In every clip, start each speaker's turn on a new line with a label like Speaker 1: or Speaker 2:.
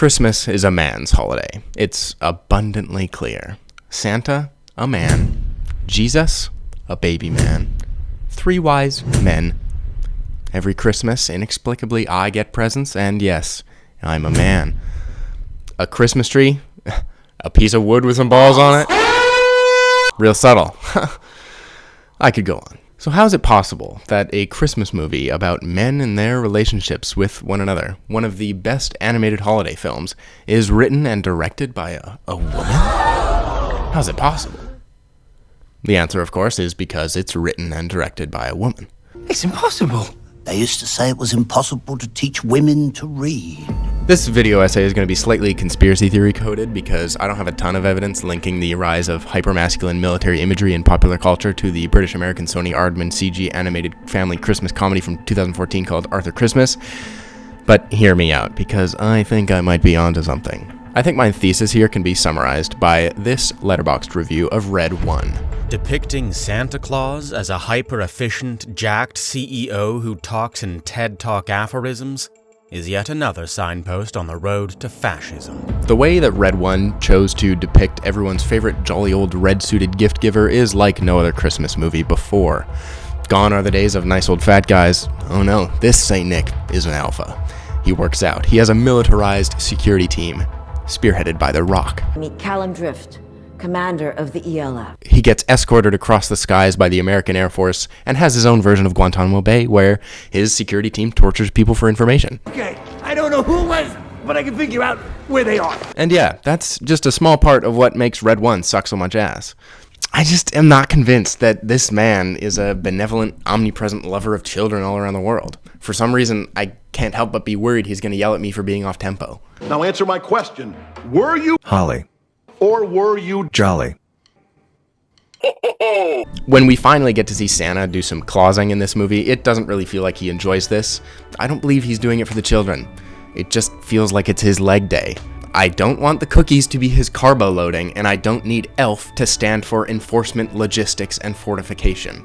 Speaker 1: Christmas is a man's holiday. It's abundantly clear. Santa, a man. Jesus, a baby man. 3 wise men. Every Christmas, inexplicably, I get presents, and yes, I'm a man. A Christmas tree, a piece of wood with some balls on it. Real subtle. I could go on. So how is it possible that a Christmas movie about men and their relationships with one another, one of the best animated holiday films, is written and directed by a woman? How's it possible? The answer, of course, is because it's written and directed by a woman.
Speaker 2: It's impossible.
Speaker 3: They used to say it was impossible to teach women to read.
Speaker 1: This video essay is going to be slightly conspiracy theory coded because I don't have a ton of evidence linking the rise of hypermasculine military imagery in popular culture to the British-American Sony Aardman CG animated family Christmas comedy from 2014 called Arthur Christmas. But hear me out, because I think I might be onto something. I think my thesis here can be summarized by this Letterboxd review of Red 1.
Speaker 4: Depicting Santa Claus as a hyper-efficient, jacked CEO who talks in TED Talk aphorisms is yet another signpost on the road to fascism.
Speaker 1: The way that Red 1 chose to depict everyone's favorite jolly old red-suited gift giver is like no other Christmas movie before. Gone are the days of nice old fat guys. Oh no, this Saint Nick is an alpha. He works out. He has a militarized security team, spearheaded by The Rock.
Speaker 5: Meet Callum Drift, commander of the ELF.
Speaker 1: He gets escorted across the skies by the American Air Force and has his own version of Guantanamo Bay where his security team tortures people for information.
Speaker 2: Okay, I don't know who it was, but I can figure out where they are.
Speaker 1: And yeah, that's just a small part of what makes Red 1 suck so much ass. I just am not convinced that this man is a benevolent, omnipresent lover of children all around the world. For some reason, I can't help but be worried he's going to yell at me for being off tempo.
Speaker 6: Now answer my question. Were you
Speaker 7: Holly?
Speaker 6: Or were you
Speaker 7: Jolly?
Speaker 1: When we finally get to see Santa do some clausing in this movie, it doesn't really feel like he enjoys this. I don't believe he's doing it for the children. It just feels like it's his leg day. I don't want the cookies to be his carbo loading, and I don't need ELF to stand for enforcement, logistics, and fortification.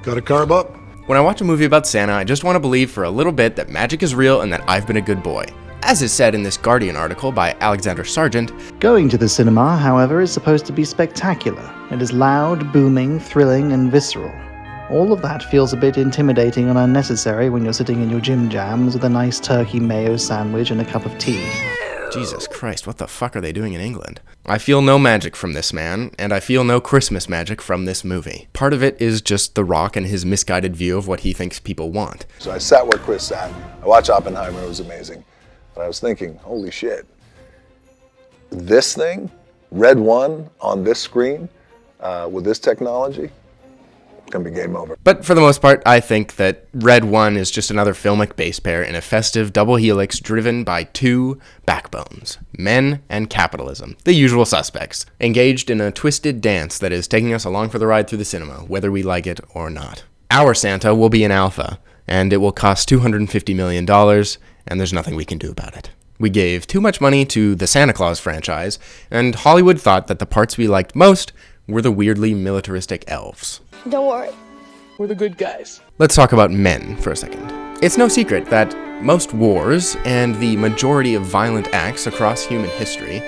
Speaker 6: got a carb up?
Speaker 1: When I watch a movie about Santa, I just want to believe for a little bit that magic is real and that I've been a good boy. As is said in this Guardian article by Alexander Sargent,
Speaker 8: going to the cinema, however, is supposed to be spectacular. It is loud, booming, thrilling, and visceral. All of that feels a bit intimidating and unnecessary when you're sitting in your gym jams with a nice turkey mayo sandwich and a cup of tea.
Speaker 1: Jesus Christ, what the fuck are they doing in England? I feel no magic from this man, and I feel no Christmas magic from this movie. Part of it is just The Rock and his misguided view of what he thinks people want.
Speaker 9: So I sat where Chris sat. I watched Oppenheimer, it was amazing. But I was thinking, holy shit, this thing, Red 1 on this screen, with this technology, it's gonna be game over.
Speaker 1: But for the most part, I think that Red 1 is just another filmic base pair in a festive double helix driven by 2 backbones, men and capitalism, the usual suspects, engaged in a twisted dance that is taking us along for the ride through the cinema, whether we like it or not. Our Santa will be an alpha, and it will cost $250 million, and there's nothing we can do about it. We gave too much money to the Santa Claus franchise, and Hollywood thought that the parts we liked most were the weirdly militaristic elves.
Speaker 10: Don't worry, we're the good guys.
Speaker 1: Let's talk about men for a second. It's no secret that most wars and the majority of violent acts across human history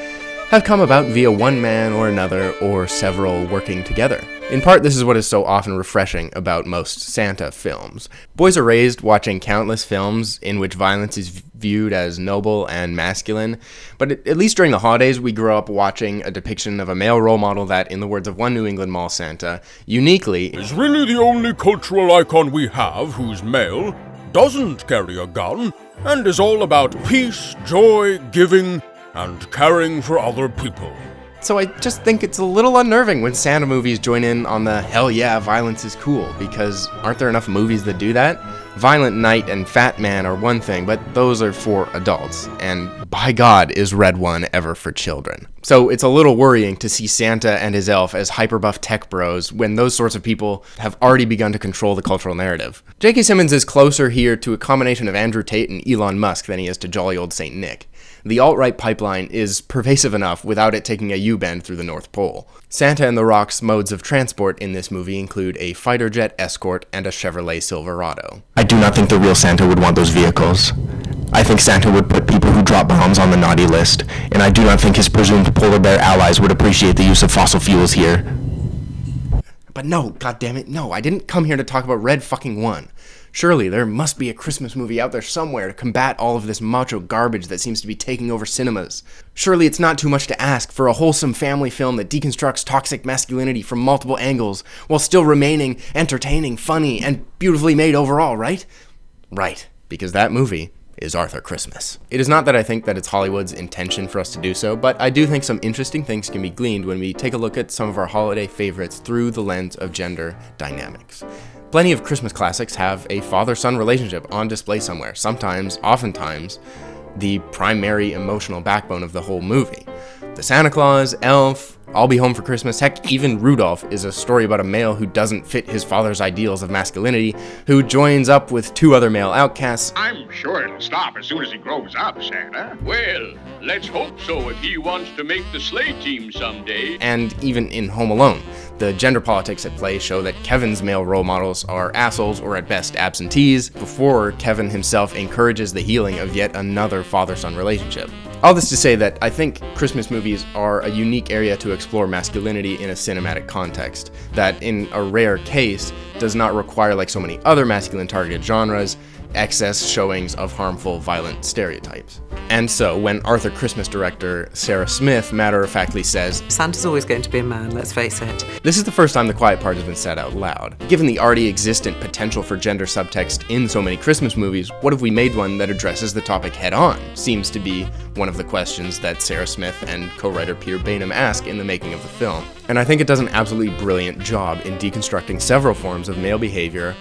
Speaker 1: have come about via one man or another or several working together. In part, this is what is so often refreshing about most Santa films. Boys are raised watching countless films in which violence is viewed as noble and masculine, but at least during the holidays, we grow up watching a depiction of a male role model that, in the words of one New England mall Santa, uniquely
Speaker 11: is really the only cultural icon we have who's male, doesn't carry a gun, and is all about peace, joy, giving, and caring for other people.
Speaker 1: So I just think it's a little unnerving when Santa movies join in on the hell yeah, violence is cool, because aren't there enough movies that do that? Violent Night and Fat Man are one thing, but those are for adults, and by God is Red 1 ever for children. So it's a little worrying to see Santa and his elf as hyperbuff tech bros when those sorts of people have already begun to control the cultural narrative. J.K. Simmons is closer here to a combination of Andrew Tate and Elon Musk than he is to jolly old Saint Nick. The alt-right pipeline is pervasive enough without it taking a U-bend through the North Pole. Santa and the Rock's modes of transport in this movie include a fighter jet Escort and a Chevrolet Silverado. I do not think the real Santa would want those vehicles. I think Santa would put people who drop bombs on the naughty list, and I do not think his presumed polar bear allies would appreciate the use of fossil fuels here. But no, goddammit, no, I didn't come here to talk about Red fucking One. Surely there must be a Christmas movie out there somewhere to combat all of this macho garbage that seems to be taking over cinemas. Surely it's not too much to ask for a wholesome family film that deconstructs toxic masculinity from multiple angles while still remaining entertaining, funny, and beautifully made overall, right? Right, because that movie is Arthur Christmas. It is not that I think that it's Hollywood's intention for us to do so, but I do think some interesting things can be gleaned when we take a look at some of our holiday favorites through the lens of gender dynamics. Plenty of Christmas classics have a father-son relationship on display somewhere, sometimes, oftentimes, the primary emotional backbone of the whole movie. The Santa Claus, Elf, I'll Be Home for Christmas, heck, even Rudolph is a story about a male who doesn't fit his father's ideals of masculinity, who joins up with two other male outcasts.
Speaker 7: I'm sure it'll stop as soon as he grows up, Santa. Well, let's hope so if he wants to make the sleigh team someday.
Speaker 1: And even in Home Alone, the gender politics at play show that Kevin's male role models are assholes or at best absentees, before Kevin himself encourages the healing of yet another father-son relationship. All this to say that I think Christmas movies are a unique area to explore masculinity in a cinematic context, that in a rare case does not require, like so many other masculine targeted genres, excess showings of harmful, violent stereotypes. And so, when Arthur Christmas director Sarah Smith matter-of-factly says,
Speaker 12: Santa's always going to be a man, let's face it.
Speaker 1: This is the first time the quiet part has been said out loud. Given the already existent potential for gender subtext in so many Christmas movies, what if we made one that addresses the topic head-on? Seems to be one of the questions that Sarah Smith and co-writer Peter Bainham ask in the making of the film. And I think it does an absolutely brilliant job in deconstructing several forms of male behavior,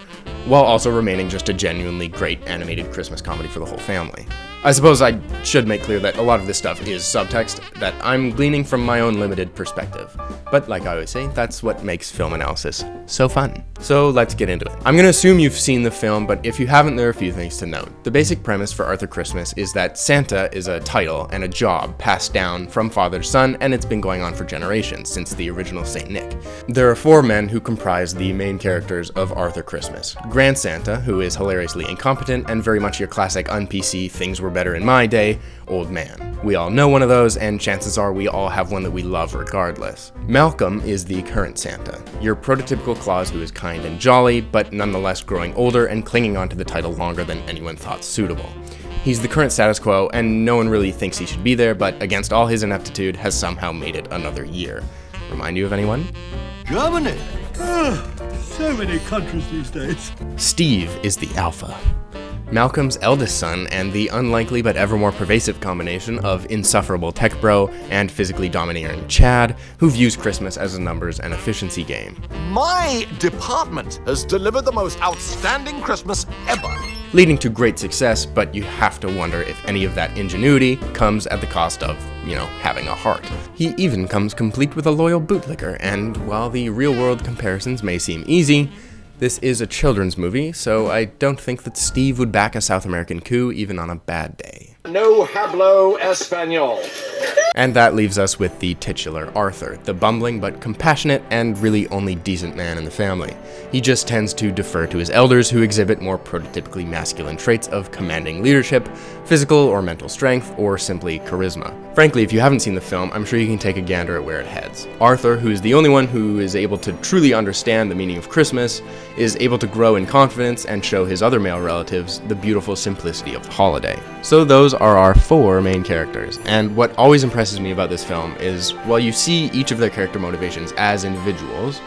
Speaker 1: while also remaining just a genuinely great animated Christmas comedy for the whole family. I suppose I should make clear that a lot of this stuff is subtext that I'm gleaning from my own limited perspective. But like I always say, that's what makes film analysis so fun. So let's get into it. I'm gonna assume you've seen the film, but if you haven't, there are a few things to note. The basic premise for Arthur Christmas is that Santa is a title and a job passed down from father to son, and it's been going on for generations, since the original Saint Nick. There are four men who comprise the main characters of Arthur Christmas. Grand Santa, who is hilariously incompetent and very much your classic un-PC things were better in my day, old man. We all know one of those, and chances are we all have one that we love regardless. Malcolm is the current Santa, your prototypical Claus who is kind and jolly, but nonetheless growing older and clinging on to the title longer than anyone thought suitable. He's the current status quo, and no one really thinks he should be there, but against all his ineptitude, has somehow made it another year. Remind you of anyone?
Speaker 2: Germany! So many countries these days.
Speaker 1: Steve is the alpha. Malcolm's eldest son, and the unlikely but ever more pervasive combination of insufferable tech bro and physically domineering Chad, who views Christmas as a numbers and efficiency game.
Speaker 13: My department has delivered the most outstanding Christmas ever.
Speaker 1: Leading to great success, but you have to wonder if any of that ingenuity comes at the cost of, having a heart. He even comes complete with a loyal bootlicker, and while the real-world comparisons may seem easy, this is a children's movie, so I don't think that Steve would back a South American coup even on a bad day.
Speaker 13: No hablo español.
Speaker 1: And that leaves us with the titular Arthur, the bumbling but compassionate and really only decent man in the family. He just tends to defer to his elders, who exhibit more prototypically masculine traits of commanding leadership, physical or mental strength, or simply charisma. Frankly, if you haven't seen the film, I'm sure you can take a gander at where it heads. Arthur, who is the only one who is able to truly understand the meaning of Christmas, is able to grow in confidence and show his other male relatives the beautiful simplicity of the holiday. So those are our four main characters, and what always impresses me about this film is, while you see each of their character motivations as individuals,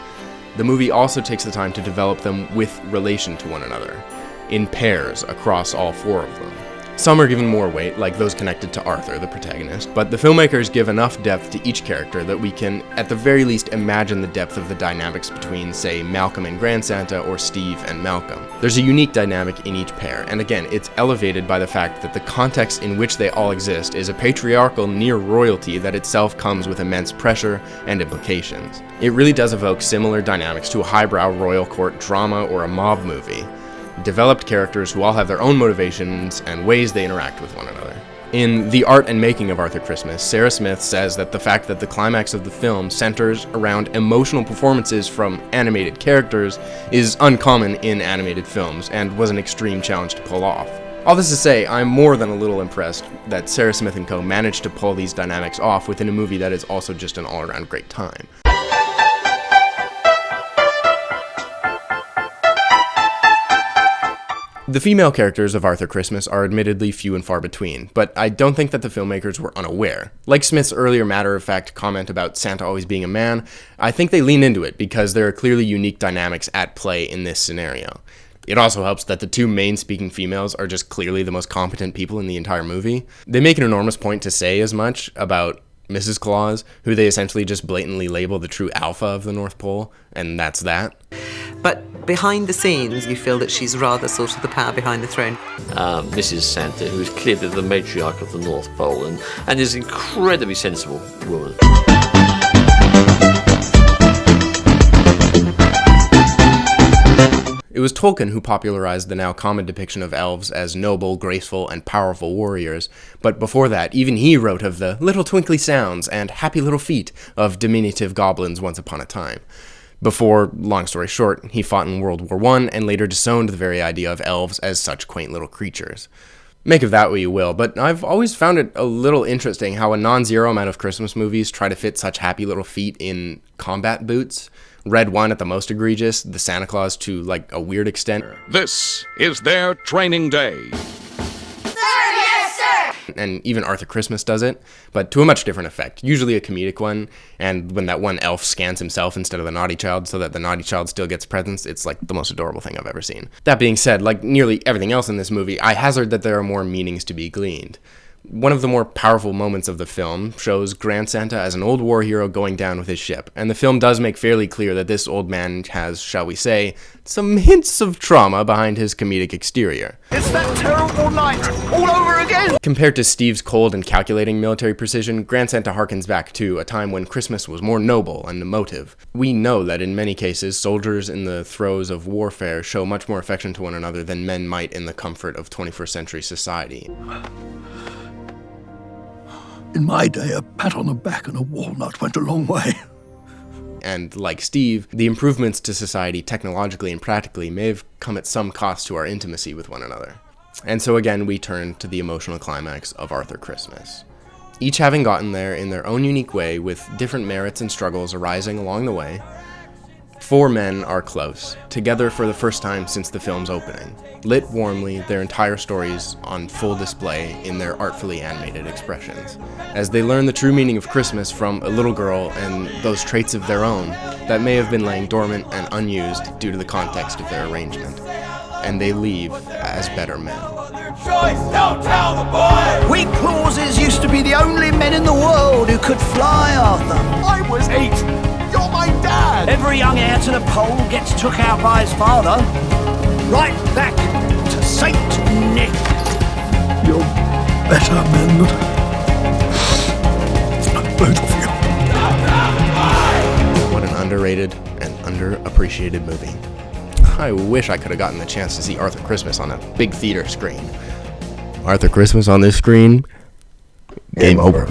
Speaker 1: the movie also takes the time to develop them with relation to one another, in pairs across all four of them. Some are given more weight, like those connected to Arthur, the protagonist, but the filmmakers give enough depth to each character that we can, at the very least, imagine the depth of the dynamics between, say, Malcolm and Grand Santa, or Steve and Malcolm. There's a unique dynamic in each pair, and again, it's elevated by the fact that the context in which they all exist is a patriarchal near royalty that itself comes with immense pressure and implications. It really does evoke similar dynamics to a highbrow royal court drama or a mob movie. Developed characters who all have their own motivations and ways they interact with one another. In The Art and Making of Arthur Christmas, Sarah Smith says that the fact that the climax of the film centers around emotional performances from animated characters is uncommon in animated films and was an extreme challenge to pull off. All this to say, I'm more than a little impressed that Sarah Smith & Co. managed to pull these dynamics off within a movie that is also just an all-around great time. The female characters of Arthur Christmas are admittedly few and far between, but I don't think that the filmmakers were unaware. Like Smith's earlier matter-of-fact comment about Santa always being a man, I think they lean into it because there are clearly unique dynamics at play in this scenario. It also helps that the two main speaking females are just clearly the most competent people in the entire movie. They make an enormous point to say as much about Mrs. Claus, who they essentially just blatantly label the true alpha of the North Pole, and that's that.
Speaker 12: But behind the scenes, you feel that she's rather sort of the power behind the throne.
Speaker 14: Mrs. Santa, who is clearly the matriarch of the North Pole and is an incredibly sensible woman.
Speaker 1: It was Tolkien who popularized the now common depiction of elves as noble, graceful, and powerful warriors, but before that, even he wrote of the little twinkly sounds and happy little feet of diminutive goblins once upon a time. Before, long story short, he fought in World War I and later disowned the very idea of elves as such quaint little creatures. Make of that what you will, but I've always found it a little interesting how a non-zero amount of Christmas movies try to fit such happy little feet in combat boots. Red One at the most egregious, the Santa Claus to, like, a weird extent.
Speaker 15: This is their training day.
Speaker 16: Sir, yes, sir!
Speaker 1: And even Arthur Christmas does it, but to a much different effect, usually a comedic one, and when that one elf scans himself instead of the naughty child so that the naughty child still gets presents, it's like the most adorable thing I've ever seen. That being said, like nearly everything else in this movie, I hazard that there are more meanings to be gleaned. One of the more powerful moments of the film shows Grand Santa as an old war hero going down with his ship, and the film does make fairly clear that this old man has, shall we say, some hints of trauma behind his comedic exterior.
Speaker 13: It's that terrible night all over again!
Speaker 1: Compared to Steve's cold and calculating military precision, Grand Santa harkens back to a time when Christmas was more noble and emotive. We know that in many cases, soldiers in the throes of warfare show much more affection to one another than men might in the comfort of 21st century society.
Speaker 2: In my day, a pat on the back and a walnut went a long way.
Speaker 1: And like Steve, the improvements to society technologically and practically may have come at some cost to our intimacy with one another. And so again, we turn to the emotional climax of Arthur Christmas. Each having gotten there in their own unique way with different merits and struggles arising along the way, four men are close, together for the first time since the film's opening, lit warmly, their entire stories on full display in their artfully animated expressions, as they learn the true meaning of Christmas from a little girl and those traits of their own that may have been laying dormant and unused due to the context of their arrangement, and they leave as better men.
Speaker 13: Don't tell the boy!
Speaker 3: We Clauses used to be the only men in the world who could fly, Arthur.
Speaker 13: I was 8. You're my dad!
Speaker 3: Every young heir to the pole gets took out by his father. Right back to Saint Nick.
Speaker 2: You're better men. Both of you.
Speaker 1: What an underrated and underappreciated movie. I wish I could have gotten the chance to see Arthur Christmas on a big theater screen. Arthur Christmas on this screen? Game over.